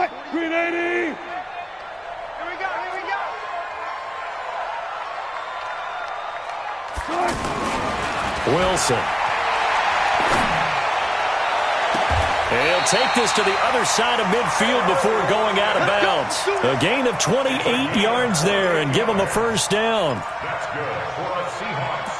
380. Here we go. Wilson. He'll take this to the other side of midfield before going out of bounds. A gain of 28 yards there and give them a first down.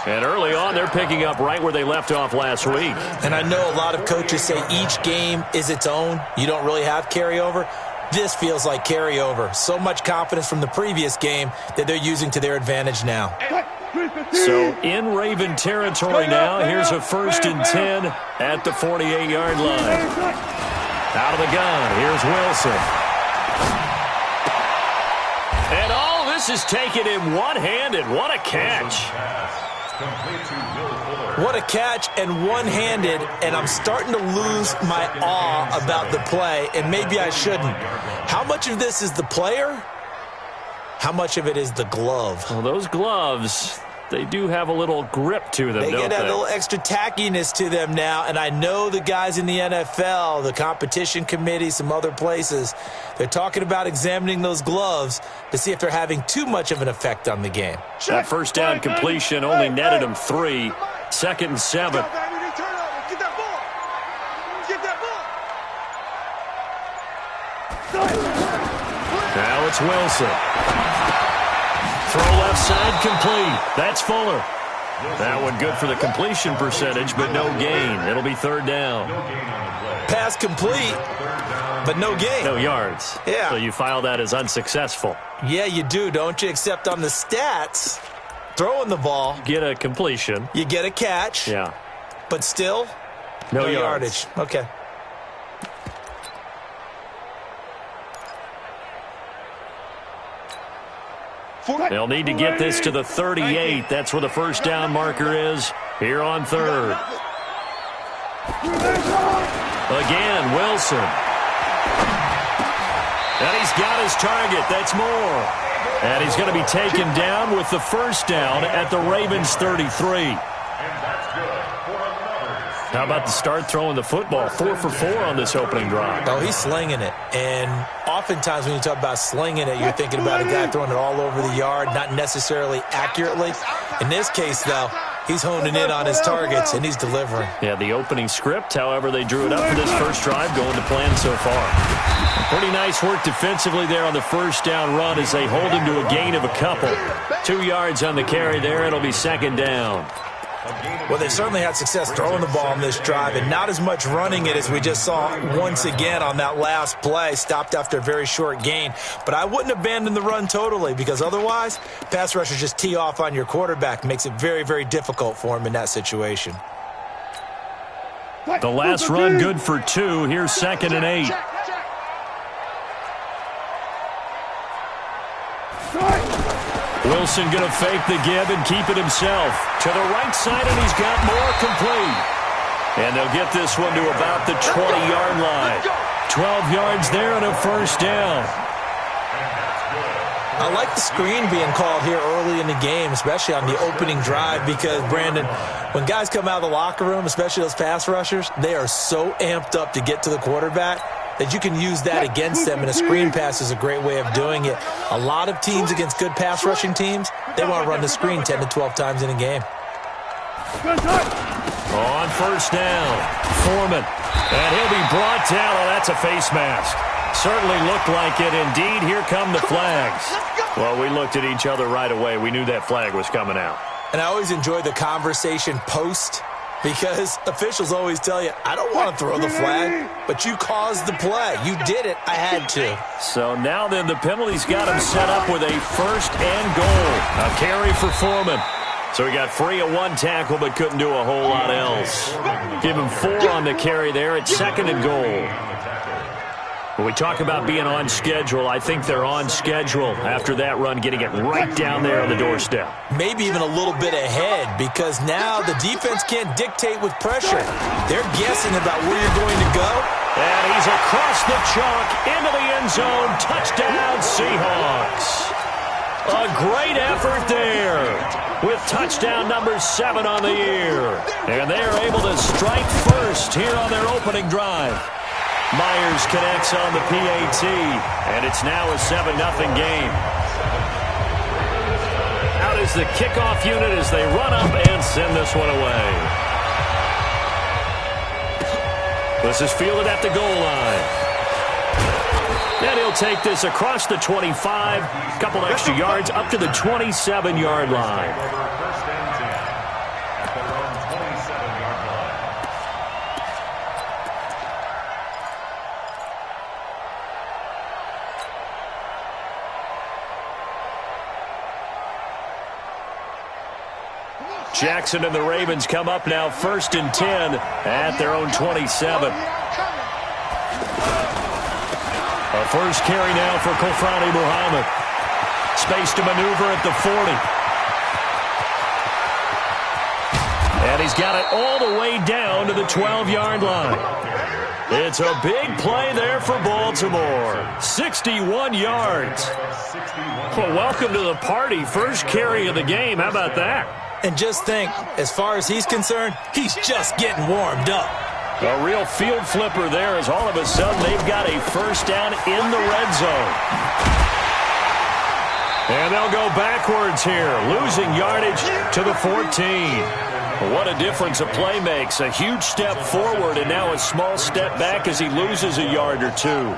And early on, they're picking up right where they left off last week. And I know a lot of coaches say each game is its own. You don't really have carryover. This feels like carryover. So much confidence from the previous game that they're using to their advantage now. So in Raven territory now, here's a 1st and 10 at the 48-yard line. Out of the gun, here's Wilson. And all this is taken in one-handed. What a catch. What a catch and one-handed, and I'm starting to lose my awe about the play, and maybe I shouldn't. How much of this is the player? How much of it is the glove? Well, those gloves, they do have a little grip to them, don't they? They get a little extra tackiness to them now, and I know the guys in the NFL, the competition committee, some other places, they're talking about examining those gloves to see if they're having too much of an effect on the game. That first down completion only netted him 3. 2nd and 7. Get that ball. Now it's Wilson. Throw left side complete. That's Fuller. That one good for the completion percentage, but no gain. It'll be 3rd down. Pass complete, but no gain. No yards. Yeah. So you file that as unsuccessful. Yeah, you do, don't you? Except on the stats, throwing the ball. Get a completion. You get a catch. Yeah. But still, no yardage. Okay. They'll need to get this to the 38. That's where the first down marker is here on 3rd. Again, Wilson. And he's got his target. That's more. And he's going to be taken down with the first down at the Ravens' 33. How about the start throwing the football? 4 for 4 on this opening drive. Oh, he's slinging it. And oftentimes when you talk about slinging it, you're thinking about a guy throwing it all over the yard, not necessarily accurately. In this case, though, he's honing in on his targets, and he's delivering. Yeah, the opening script, however, they drew it up for this first drive, going to plan so far. Pretty nice work defensively there on the first down run as they hold him to a gain of a couple. 2 yards on the carry there. It'll be 2nd down. Well, they certainly had success throwing the ball on this drive and not as much running it as we just saw once again on that last play. Stopped after a very short gain. But I wouldn't abandon the run totally because otherwise, pass rushers just tee off on your quarterback. Makes it very, very difficult for him in that situation. The last run good for 2. Here's 2nd and 8. Wilson going to fake the give and keep it himself. To the right side, and he's got more complete. And they'll get this one to about the 20-yard line. 12 yards there and a first down. I like the screen being called here early in the game, especially on the opening drive, because, Brandon, when guys come out of the locker room, especially those pass rushers, they are so amped up to get to the quarterback that you can use that against them, and a screen pass is a great way of doing it. A lot of teams against good pass rushing teams, they want to run the screen 10 to 12 times in a game. On first down, Foreman. And he'll be brought down. Oh, that's a face mask. Certainly looked like it. Indeed, here come the flags. Well, we looked at each other right away. We knew that flag was coming out. And I always enjoy the conversation post, because officials always tell you, I don't want to throw the flag, but you caused the play. You did it. I had to. So now then the penalty's got him set up with a 1st and goal. A carry for Foreman. So he got free of 1 tackle but couldn't do a whole lot else. Give him 4 on the carry there at 2nd and goal. When we talk about being on schedule, I think they're on schedule after that run, getting it right down there on the doorstep. Maybe even a little bit ahead, because now the defense can't dictate with pressure. They're guessing about where you're going to go. And he's across the chalk into the end zone. Touchdown, Seahawks. A great effort there with touchdown number 7 on the year. And they're able to strike first here on their opening drive. Myers connects on the PAT, and it's now a 7-0 game. Out is the kickoff unit as they run up and send this one away. This is fielded at the goal line. And he'll take this across the 25, a couple extra yards up to the 27-yard line. Jackson and the Ravens come up now 1st and 10 at their own 27. A first carry now for Kofrani Muhammad. Space to maneuver at the 40. And he's got it all the way down to the 12-yard line. It's a big play there for Baltimore. 61 yards. Well, welcome to the party. First carry of the game. How about that? And just think, as far as he's concerned, he's just getting warmed up. A real field flipper there as all of a sudden they've got a first down in the red zone. And they'll go backwards here, losing yardage to the 14. What a difference a play makes. A huge step forward and now a small step back as he loses a yard or two.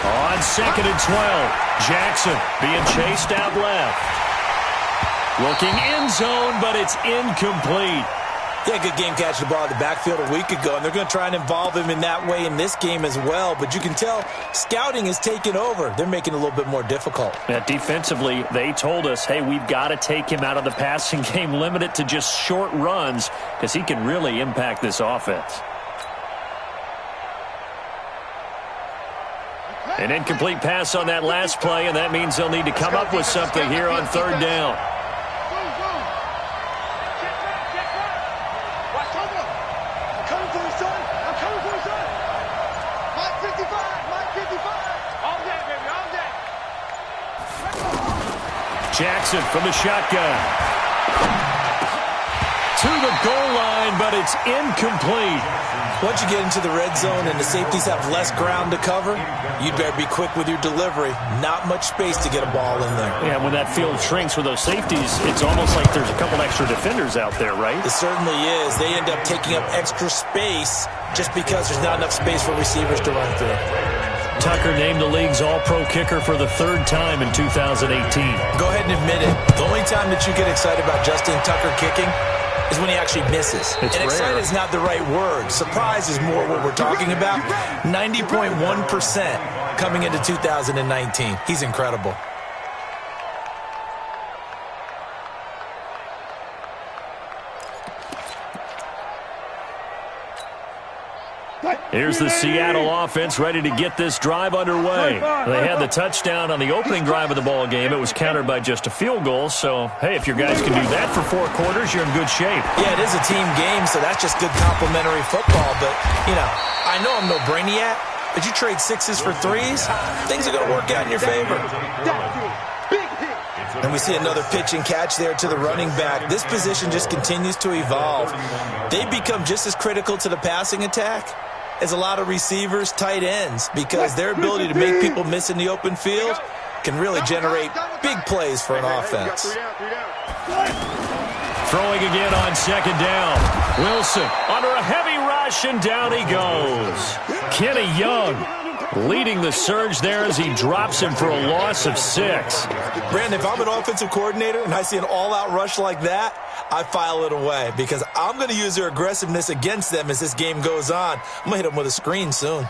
On 2nd and 12, Jackson being chased out left. Looking end zone, but it's incomplete. Yeah, good game catching the ball in the backfield a week ago, and they're going to try and involve him in that way in this game as well. But you can tell scouting is taking over. They're making it a little bit more difficult. Yeah, defensively, they told us, hey, we've got to take him out of the passing game, limit it to just short runs, because he can really impact this offense. An incomplete pass on that last play, and that means they'll need to come up with something here on 3rd down. Jackson from the shotgun. To the goal line, but it's incomplete. Once you get into the red zone and the safeties have less ground to cover, you'd better be quick with your delivery. Not much space to get a ball in there. Yeah, when that field shrinks with those safeties, it's almost like there's a couple extra defenders out there, right? It certainly is. They end up taking up extra space just because there's not enough space for receivers to run through. Tucker named the league's all-pro kicker for the 3rd time in 2018. Go ahead and admit it. The only time that you get excited about Justin Tucker kicking is when he actually misses. It's and rare. excited is not the right word. Surprise is more what we're talking about. 90.1% coming into 2019. He's incredible. Here's the Seattle offense ready to get this drive underway. They had the touchdown on the opening drive of the ball game. It was countered by just a field goal. So, hey, if your guys can do that for 4 quarters, you're in good shape. Yeah, it is a team game, so that's just good complimentary football. But, you know, I know I'm no brainiac, but you trade 6s for 3s, things are going to work out in your favor. And we see another pitch and catch there to the running back. This position just continues to evolve. They become just as critical to the passing attack as a lot of receivers, tight ends, because their ability to make people miss in the open field can really generate big plays for an offense. Throwing again on 2nd down. Wilson under a heavy rush, and down he goes. Kenny Young leading the surge there as he drops him for a loss of 6. Brandon, if I'm an offensive coordinator and I see an all-out rush like that, I file it away because I'm going to use their aggressiveness against them as this game goes on. I'm going to hit them with a screen soon.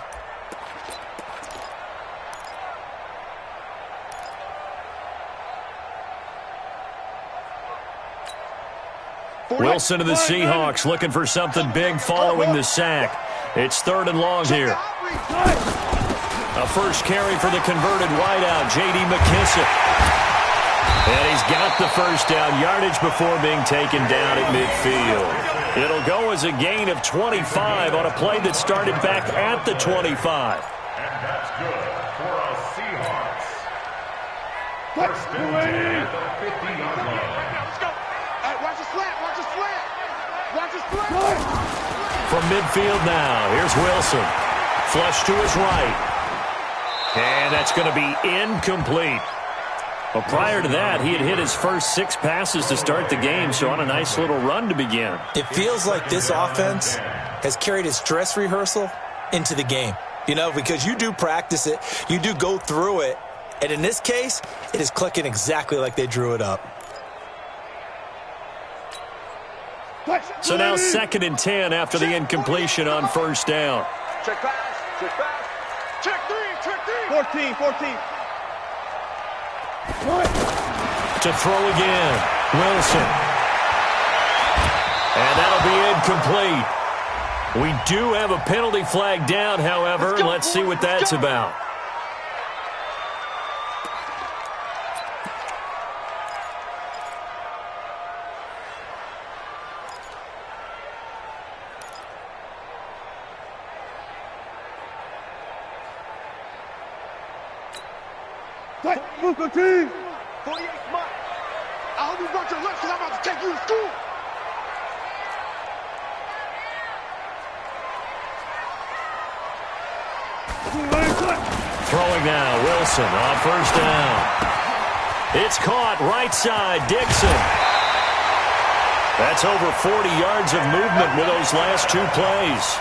Wilson of the Seahawks looking for something big following the sack. It's 3rd and long here. A first carry for the converted wideout, J.D. McKissick. And he's got the first down yardage before being taken down at midfield. It'll go as a gain of 25 on a play that started back at the 25. And that's good for a Seahawks. Let's go. Hey, watch the slant. Watch the slant. Watch the slant. From midfield now, here's Wilson. Flush to his right. And that's going to be incomplete. Well, prior to that, he had hit his first 6 passes to start the game, so on a nice little run to begin. It feels like this offense has carried its dress rehearsal into the game. You know, because you do practice it, you do go through it, and in this case, it is clicking exactly like they drew it up. So now 2nd and 10 after the incompletion on first down. Check pass. Check pass. Check 3. Check 3. 14. To throw again, Wilson. And that'll be incomplete. We do have a penalty flag down, however. Let's see what that's about. Move the team. 48 Mike. I hope you brought your lunch because I'm about to take you to school. Throwing now, Wilson on first down. It's caught right side, Dixon. That's over 40 yards of movement with those last 2 plays.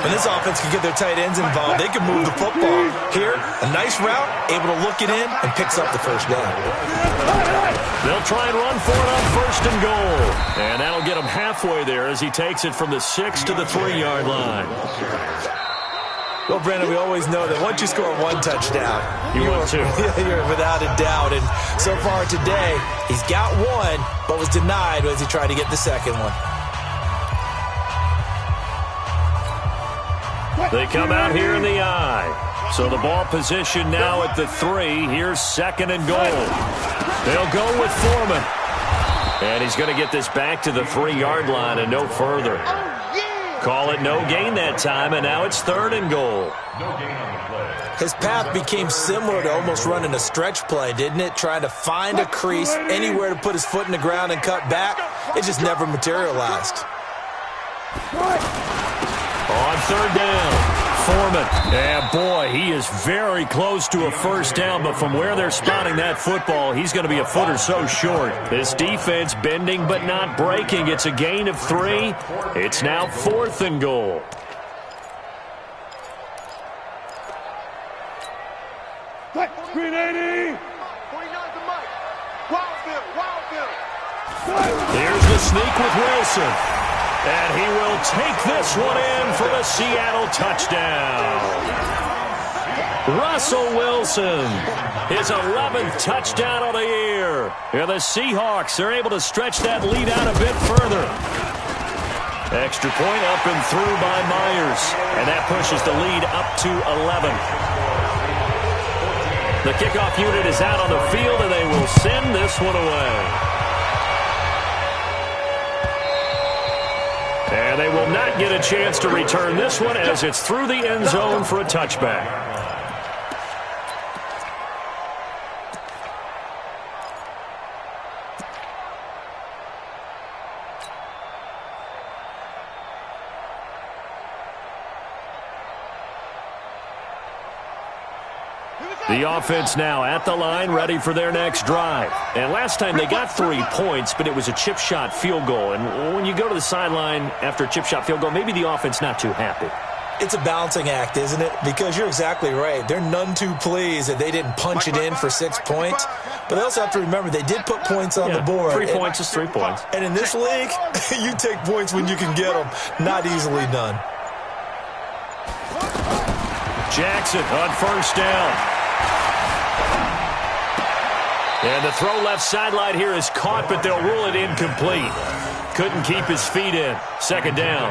When this offense can get their tight ends involved, they can move the football. Here, a nice route, able to look it in, and picks up the first down. They'll try and run for it on first and goal. And that'll get him halfway there as he takes it from the 6 to the 3-yard line. Well, Brandon, we always know that once you score 1 touchdown, you're without a doubt. And so far today, he's got 1, but was denied as he tried to get the second one. They come out here in the I. So the ball position now at the 3. Here's 2nd and goal. They'll go with Foreman. And he's going to get this back to the 3-yard line and no further. Call it no gain that time, and now it's 3rd and goal. His path became similar to almost running a stretch play, didn't it? Trying to find a crease, anywhere to put his foot in the ground and cut back. It just never materialized. On 3rd down, Foreman. And boy, he is very close to a first down, but from where they're spotting that football, he's going to be a foot or so short. This defense bending but not breaking. It's a gain of 3. It's now 4th and goal. Green 80. 49 to Mike. Wildville. Here's the sneak with Wilson. And he will take this one in for the Seattle touchdown. Russell Wilson, his 11th touchdown of the year. And the Seahawks are able to stretch that lead out a bit further. Extra point up and through by Myers. And that pushes the lead up to 11. The kickoff unit is out on the field, and they will send this one away. And they will not get a chance to return this one as it's through the end zone for a touchback. The offense now at the line, ready for their next drive. And last time they got 3 points, but it was a chip shot field goal. And when you go to the sideline after a chip shot field goal, maybe the offense not too happy. It's a balancing act, isn't it? Because you're exactly right. They're none too pleased that they didn't punch it in for 6 points. But they also have to remember they did put points on the board. 3 points is 3 points. And in this league, you take points when you can get them. Not easily done. Jackson on first down. And the throw left sideline here is caught, but they'll rule it incomplete. Couldn't keep his feet in. 2nd down.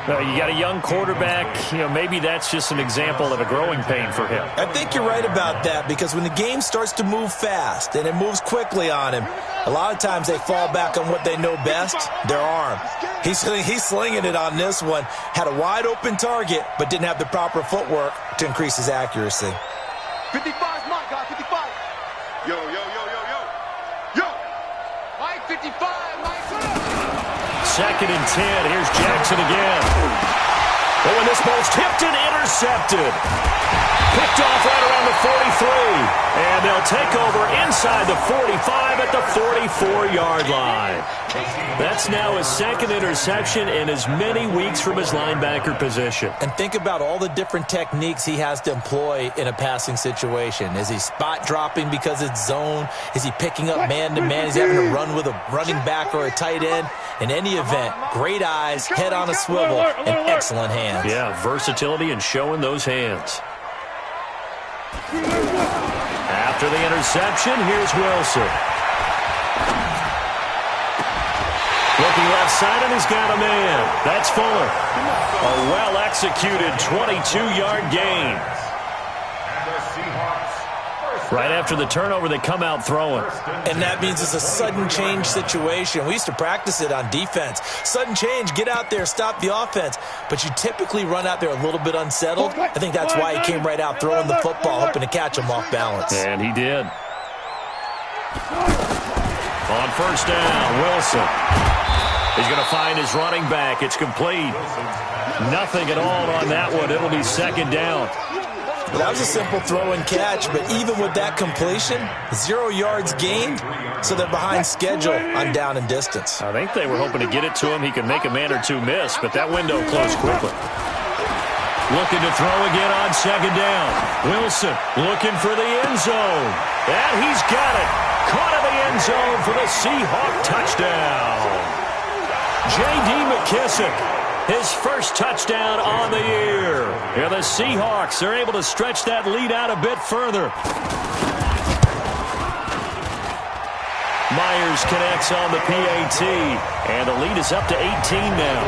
You got a young quarterback. Maybe that's just an example of a growing pain for him. I think you're right about that, because when the game starts to move fast and it moves quickly on him, a lot of times they fall back on what they know best, their arm. He's slinging it on this one. Had a wide open target, but didn't have the proper footwork to increase his accuracy. 55 Mike. Yo, yo, yo, yo, yo. Yo. Mike 55, Mike. Second and 10. Here's Jackson again. Oh, and this ball's tipped and intercepted. Picked off right around the 43. And they'll take over inside the 45 at the 44-yard line. That's now his second interception in as many weeks from his linebacker position. And think about all the different techniques he has to employ in a passing situation. Is he spot dropping because it's zone? Is he picking up man-to-man? Is he having to run with a running back or a tight end? In any event, great eyes, head on a swivel, and excellent hands. Yeah, versatility and showing those hands. After the interception, here's Wilson. Looking left side, and he's got a man. That's Fuller. A well-executed 22-yard gain. Right after the turnover, they come out throwing. And that means it's a sudden change situation. We used to practice it on defense. Sudden change, get out there, stop the offense. But you typically run out there a little bit unsettled. I think that's why he came right out throwing the football, hoping to catch him off balance. And he did. On first down, Wilson. He's going to find his running back. It's complete. Nothing at all on that one. It'll be second down. Well, that was a simple throw and catch, but even with that completion, 0 yards gained, so they're behind schedule on down and distance. I think they were hoping to get it to him. He could make a man or two miss, but that window closed quickly. Looking to throw again on second down. Wilson looking for the end zone. And he's got it. Caught in the end zone for the Seahawk touchdown. J.D. McKissick. His first touchdown on the year. Yeah, the Seahawks are able to stretch that lead out a bit further. Myers connects on the PAT, and the lead is up to 18 now.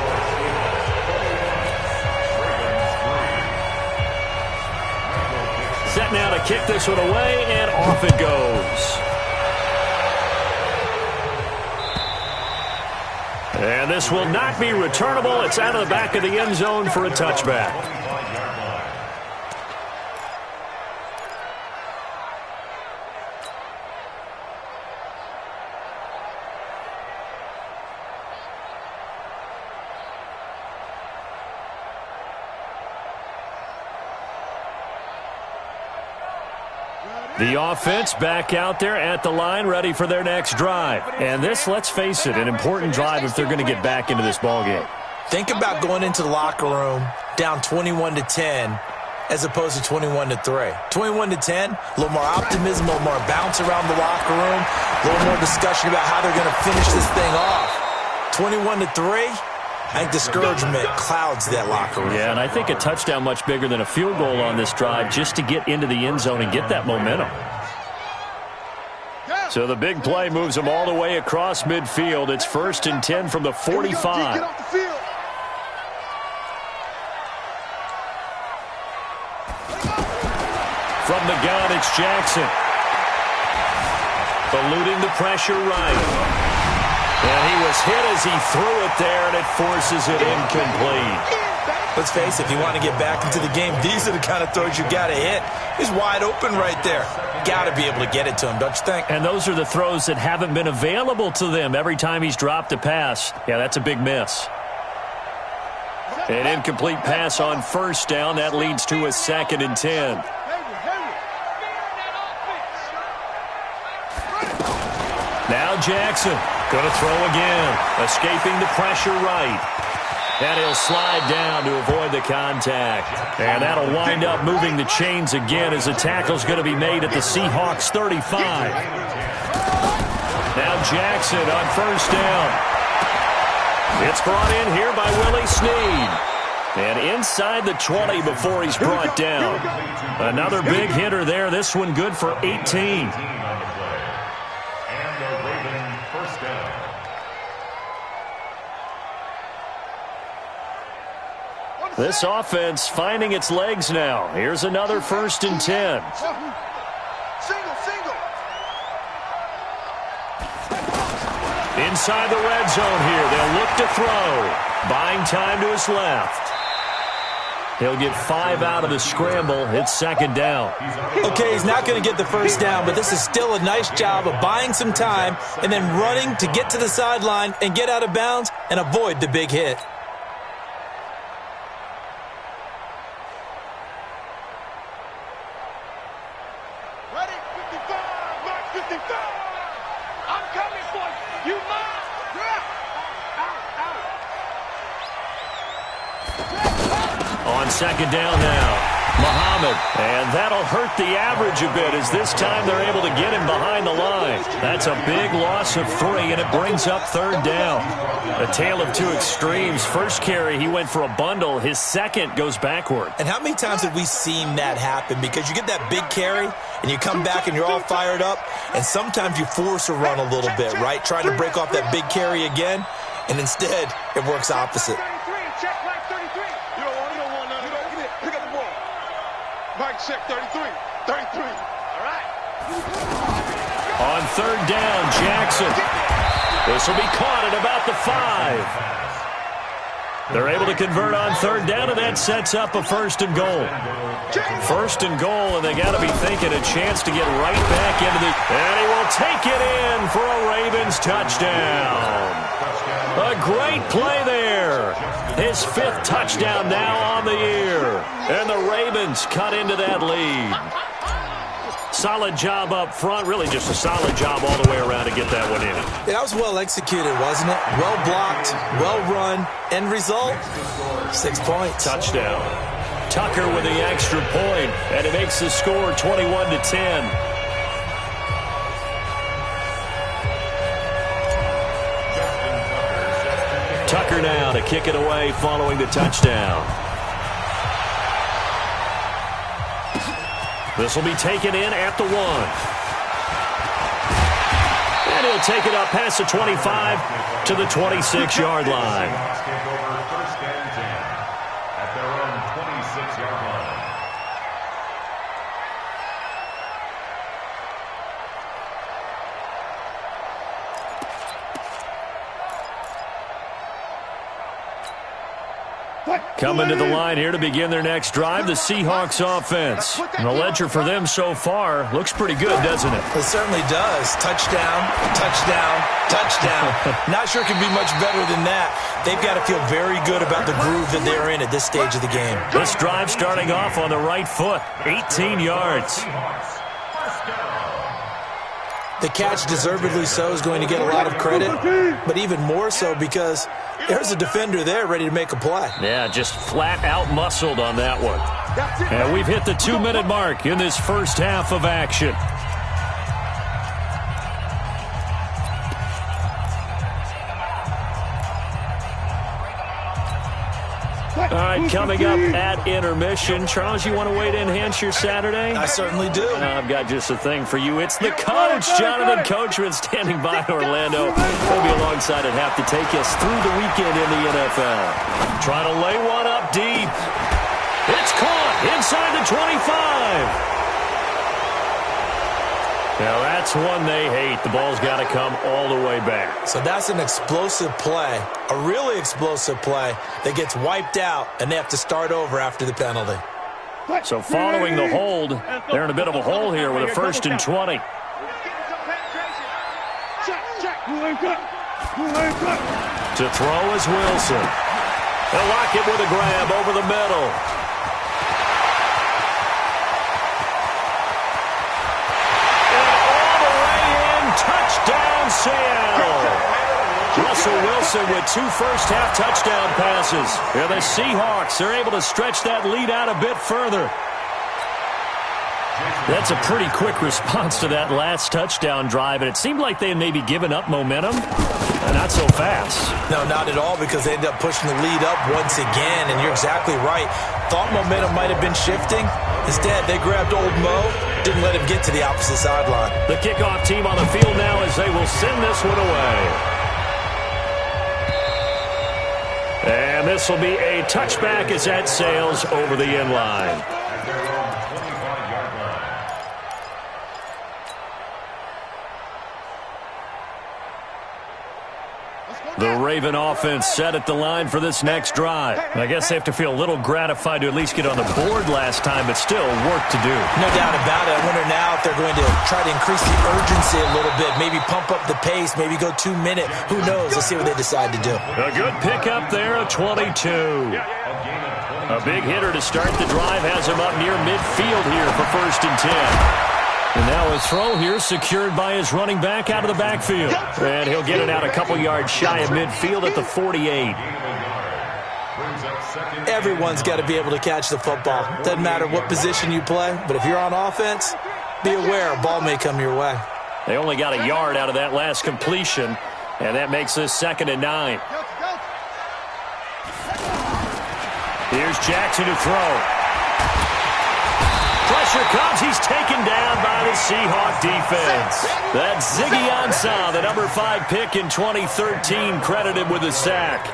Set now to kick this one away, and off it goes. And this will not be returnable. It's out of the back of the end zone for a touchback. The offense back out there at the line, ready for their next drive. And this, let's face it, an important drive if they're going to get back into this ballgame. Think about going into the locker room down 21-10 as opposed to 21-3. 21-10, a little more optimism, a little more bounce around the locker room, a little more discussion about how they're going to finish this thing off. 21-3. I think discouragement clouds that locker room. Yeah, and I think a touchdown much bigger than a field goal on this drive just to get into the end zone and get that momentum. So the big play moves them all the way across midfield. It's 1st and 10 from the 45. From the gun, it's Jackson. Eluding the pressure right. And he was hit as he threw it there, and it forces it incomplete. Let's face it, if you want to get back into the game, these are the kind of throws you got to hit. He's wide open right there. Got to be able to get it to him, don't you think? And those are the throws that haven't been available to them every time he's dropped a pass. Yeah, that's a big miss. An incomplete pass on first down. That leads to a 2nd and 10. Now Jackson. Going to throw again. Escaping the pressure right. And he'll slide down to avoid the contact. And that'll wind up moving the chains again as the tackle's going to be made at the Seahawks 35. Now Jackson on first down. It's brought in here by Willie Snead. And inside the 20 before he's brought down. Another big hitter there. This one good for 18. This offense finding its legs now. Here's another 1st and 10. Inside the red zone here. They'll look to throw. Buying time to his left. He'll get 5 out of the scramble. It's second down. Okay, he's not going to get the first down, but this is still a nice job of buying some time and then running to get to the sideline and get out of bounds and avoid the big hit. Ready? 55, Mark 55. I'm coming for you. You mine. On second down now, Muhammad. And that'll hurt the average a bit as this time they're able to get him behind the line. That's a big loss of 3, and it brings up third down. A tale of two extremes. First carry, he went for a bundle. His second goes backward. And how many times have we seen that happen? Because you get that big carry, and you come back and you're all fired up, and sometimes you force a run a little bit, right? Trying to break off that big carry again, and instead it works opposite. Mike, check 33. 33. All right. On third down, Jackson. This will be caught at about the 5. They're able to convert on third down, and that sets up a first and goal. First and goal, and they got to be thinking a chance to get right back into the... And he will take it in for a Ravens touchdown. A great play there. His 5th touchdown now on the year. And the Ravens cut into that lead. Solid job up front. Really just a solid job all the way around to get that one in. Yeah, that was well executed, wasn't it? Well blocked, well run. End result, 6 points. Touchdown. Tucker with the extra point, and it makes the score 21-10. Tucker now to kick it away following the touchdown. This will be taken in at the 1. And he'll take it up past the 25 to the 26-yard line. At their own 26-yard line. Coming to the line here to begin their next drive, the Seahawks offense. And the ledger for them so far looks pretty good, doesn't it? It certainly does. Touchdown, touchdown, touchdown. Not sure it can be much better than that. They've got to feel very good about the groove that they're in at this stage of the game. This drive starting off on the right foot, 18 yards. The catch, deservedly so, is going to get a lot of credit, but even more so because there's a defender there ready to make a play. Yeah, just flat out muscled on that one. And we've hit the 2-minute mark in this first half of action. All right, coming up at intermission. Charles, you want to wait to enhance your Saturday? I certainly do. I've got just a thing for you. It's the coach, Jonathan Coachman, standing by in Orlando. He'll be alongside at half to take us through the weekend in the NFL. Trying to lay one up deep. It's caught inside the 25. Now, that's one they hate. The ball's got to come all the way back. So that's an explosive play, a really explosive play that gets wiped out, and they have to start over after the penalty. So following the hold, they're in a bit of a hole here with a 1st and 20. To throw is Wilson. They'll lock it with a grab over the middle. Touchdown, Seattle. Russell Wilson with 2 first-half touchdown passes. And the Seahawks are able to stretch that lead out a bit further. That's a pretty quick response to that last touchdown drive, and it seemed like they had maybe given up momentum. Not so fast. No, not at all, because they ended up pushing the lead up once again, and you're exactly right. Thought momentum might have been shifting. Instead, they grabbed old Mo, didn't let him get to the opposite sideline. The kickoff team on the field now as they will send this one away. And this will be a touchback as that sails over the end line. The Raven offense set at the line for this next drive. I guess they have to feel a little gratified to at least get on the board last time, but still work to do. No doubt about it. I wonder now if they're going to try to increase the urgency a little bit, maybe pump up the pace, maybe go 2 minute. Who knows? Let's see what they decide to do. A good pickup there, a 22. A big hitter to start the drive has him up near midfield here for 1st and 10. And now a throw here secured by his running back out of the backfield. And he'll get it out a couple yards shy of midfield at the 48. Everyone's got to be able to catch the football. Doesn't matter what position you play, but if you're on offense, be aware a ball may come your way. They only got a yard out of that last completion, and that makes this 2nd and 9. Here's Jackson to throw. Pressure comes. He's taken down by the Seahawk defense. That's Ziggy Ansah, the number 5 pick in 2013, credited with a sack.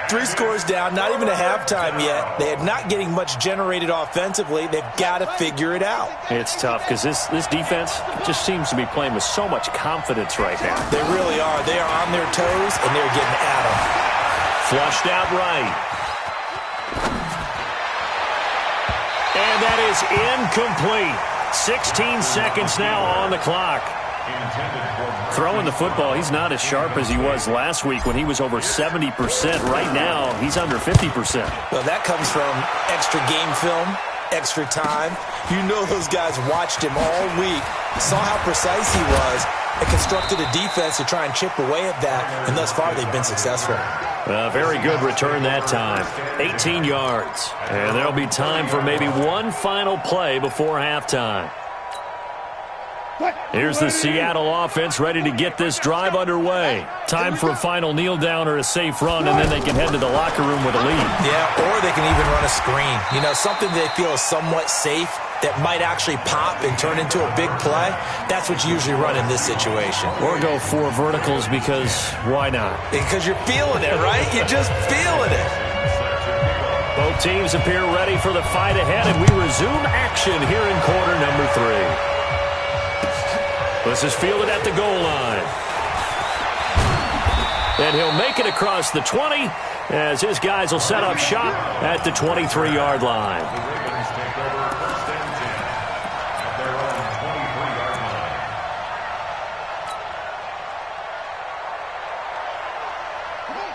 3 scores down, not even a halftime yet. They are not getting much generated offensively. They've got to figure it out. It's tough because this defense just seems to be playing with so much confidence right now. They really are. They are on their toes, and they're getting at them. Flushed out right. And that is incomplete. 16 seconds now on the clock. Throwing the football, he's not as sharp as he was last week when he was over 70%. Right now, he's under 50%. Well, that comes from extra game film, extra time. You know those guys watched him all week, saw how precise he was, and constructed a defense to try and chip away at that, and thus far they've been successful. Very good return that time. 18 yards. And there'll be time for maybe one final play before halftime. Here's the Seattle offense ready to get this drive underway. Time for a final kneel down or a safe run, and then they can head to the locker room with a lead. Yeah, or they can even run a screen. You know, something they feel is somewhat safe that might actually pop and turn into a big play. That's what you usually run in this situation. Or go 4 verticals because why not? Because you're feeling it, right? You're just feeling it. Both teams appear ready for the fight ahead, and we resume action here in quarter number 3. This is fielded at the goal line. And he'll make it across the 20 as his guys will set up shop at the 23-yard line.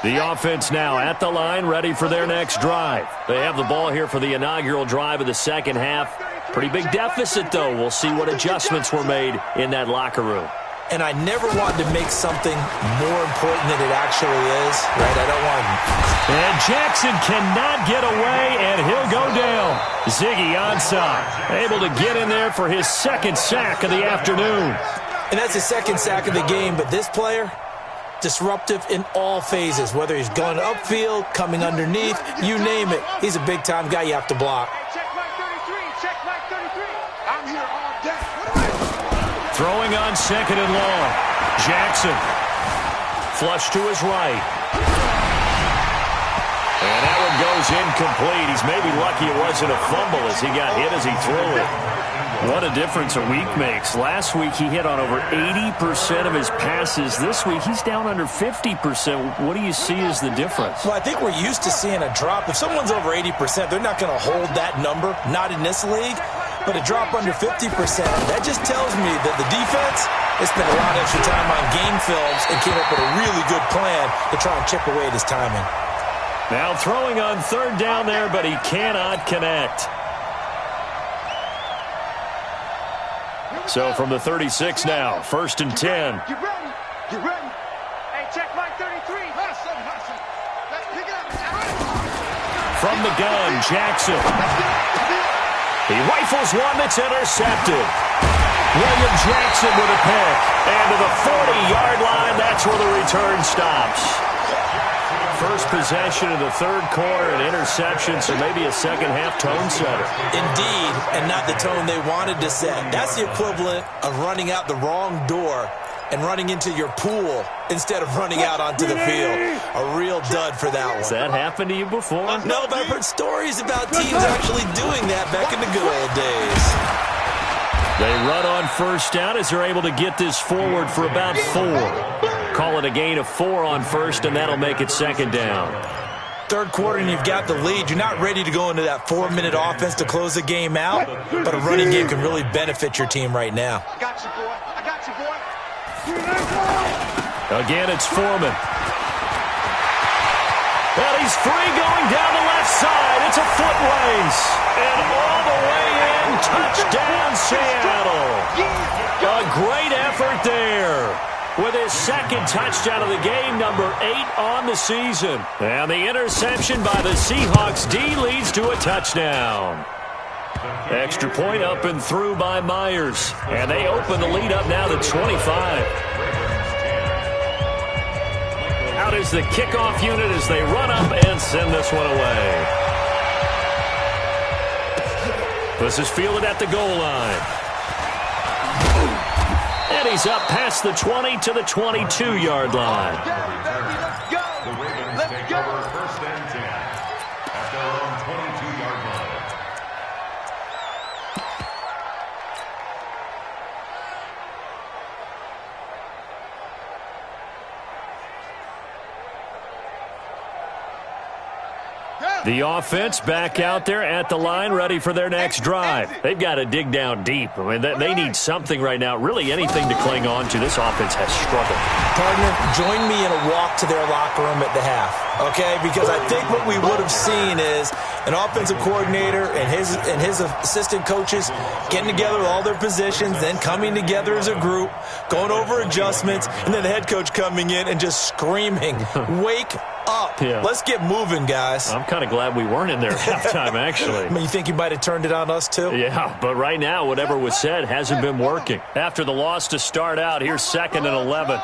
The offense now at the line, ready for their next drive. They have the ball here for the inaugural drive of the second half. Pretty big deficit, though. We'll see what adjustments were made in that locker room. And I never wanted to make something more important than it actually is, right? I don't want to. And Jackson cannot get away, and he'll go down. Ziggy Ansah able to get in there for his 2nd sack of the afternoon. And that's his 2nd sack of the game, but this player, disruptive in all phases, whether he's going upfield, coming underneath, you name it. He's a big-time guy you have to block. Throwing on 2nd and long. Jackson. Flush to his right. And that one goes incomplete. He's maybe lucky it wasn't a fumble as he got hit as he threw it. What a difference a week makes. Last week he hit on over 80% of his passes. This week he's down under 50%. What do you see as the difference? Well, I think we're used to seeing a drop. If someone's over 80%, they're not going to hold that number, not in this league. But a drop under 50%, that just tells me that the defense has spent a lot of extra time on game films and came up with a really good plan to try and chip away at his timing. Now throwing on 3rd down there, but he cannot connect. So from the 36 now, 1st and 10. Get ready. Get ready. Hey, check Mike 33. Hustle. Let's pick it up. From the gun, Jackson. He rifles one that's intercepted. William Jackson with a pick. And to the 40-yard line, that's where the return stops. First possession of the 3rd quarter, an interception, so maybe a second-half tone setter. Indeed, and not the tone they wanted to set. That's the equivalent of running out the wrong door and running into your pool instead of running out onto the field. A real dud for that one. Has that happened to you before? No, but I've heard stories about teams actually doing that back in the good old days. They run on 1st down as they're able to get this forward for about 4. Call it a gain of 4 on first, and that'll make it second down. Third quarter and you've got the lead. You're not ready to go into that 4-minute offense to close the game out, but a running game can really benefit your team right now. I got you, boy. I got you, boy. Again, it's Foreman. And he's free going down the left side. It's a foot race. And all the way in, touchdown Seattle. A great effort there. With his second touchdown of the game, number 8 on the season. And the interception by the Seahawks D leads to a touchdown. Extra point up and through by Myers. And they open the lead up now to 25. Out is the kickoff unit as they run up and send this one away. This is fielded at the goal line. And he's up past the 20 to the 22-yard line. Let's go. The Ravens take over first and 10 at their own 22-yard line. The offense back out there at the line, ready for their next drive. They've got to dig down deep. I mean, they need something right now, really anything to cling on to. This offense has struggled. Partner, join me in a walk to their locker room at the half, okay? Because I think what we would have seen is an offensive coordinator and his assistant coaches getting together with all their positions, then coming together as a group, going over adjustments, and then the head coach coming in and just screaming, wake up. Yeah. Let's get moving, guys. I'm kind of glad we weren't in there at halftime, actually. I mean, you think you might have turned it on us, too? Yeah, but right now, whatever was said hasn't been working. After the loss to start out, here's 2nd and 11.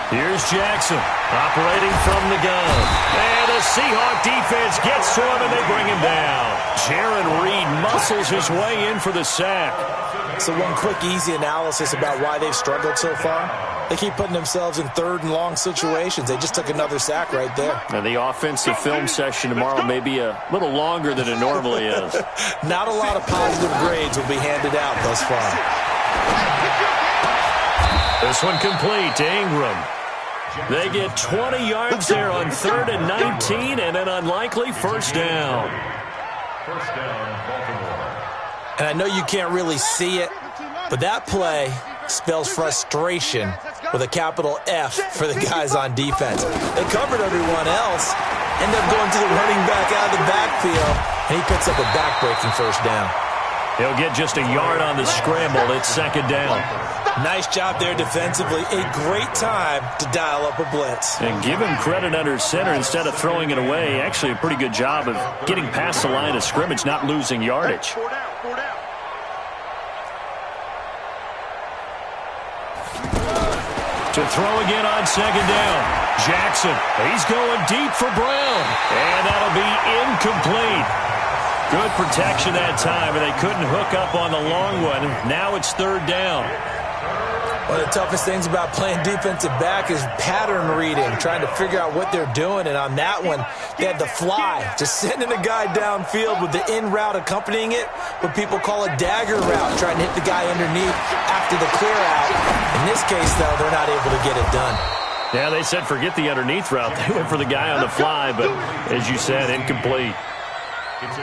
Here's Jackson, operating from the gun. And the Seahawk defense gets to him, and they bring him down. Jaron Reed muscles his way in for the sack. So one quick, easy analysis about why they've struggled so far. They keep putting themselves in 3rd and long situations. They just took another sack right there. And the offensive film session tomorrow may be a little longer than it normally is. Not a lot of positive grades will be handed out thus far. This one complete to Ingram. They get 20 yards there on 3rd and 19, and an unlikely first down. First down, Baltimore. And I know you can't really see it, but that play spells frustration with a capital F for the guys on defense. They covered everyone else, end up going to the running back out of the backfield, and he picks up a back-breaking first down. He'll get just a yard on the scramble. It's 2nd down. Nice job there defensively. A great time to dial up a blitz. And give him credit under center instead of throwing it away. Actually a pretty good job of getting past the line of scrimmage, not losing yardage. To throw again on 2nd down. Jackson, he's going deep for Brown. And that'll be incomplete. Good protection that time, and they couldn't hook up on the long one. Now it's 3rd down. One of the toughest things about playing defensive back is pattern reading, trying to figure out what they're doing. And on that one, they had the fly, just sending a guy downfield with the in route accompanying it, what people call a dagger route, trying to hit the guy underneath after the clear out. In this case, though, they're not able to get it done. Yeah, they said forget the underneath route. They went for the guy on the fly, but as you said, incomplete.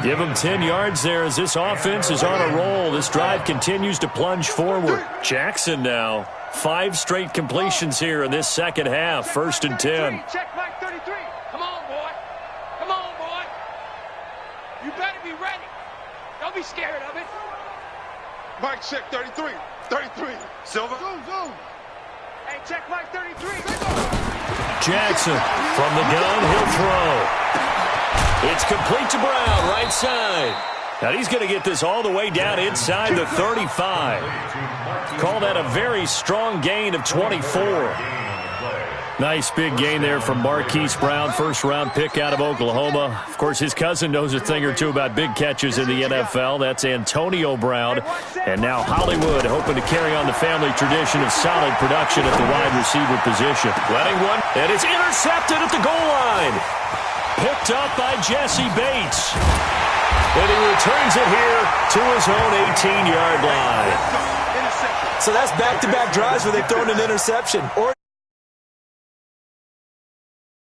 Give them 10 yards there as this offense is on a roll. This drive continues to plunge forward. Jackson now, 5 straight completions here in this second half. 1st and 10. Check Mike 33. Come on, boy. Come on, boy. You better be ready. Don't be scared of it. Mike, check 33. 33. Silver. Zoom. Hey, check Mike 33. Jackson from the gun, he'll throw. It's complete to Brown, right side. Now he's going to get this all the way down inside the 35. Call that a very strong gain of 24. Nice big gain there from Marquise Brown, first-round pick out of Oklahoma. Of course, his cousin knows a thing or two about big catches in the NFL. That's Antonio Brown. And now Hollywood hoping to carry on the family tradition of solid production at the wide receiver position. Letting one, and it's intercepted at the goal line. Picked up by Jesse Bates. And he returns it here to his own 18-yard line. So that's back-to-back drives where they've thrown an interception. Or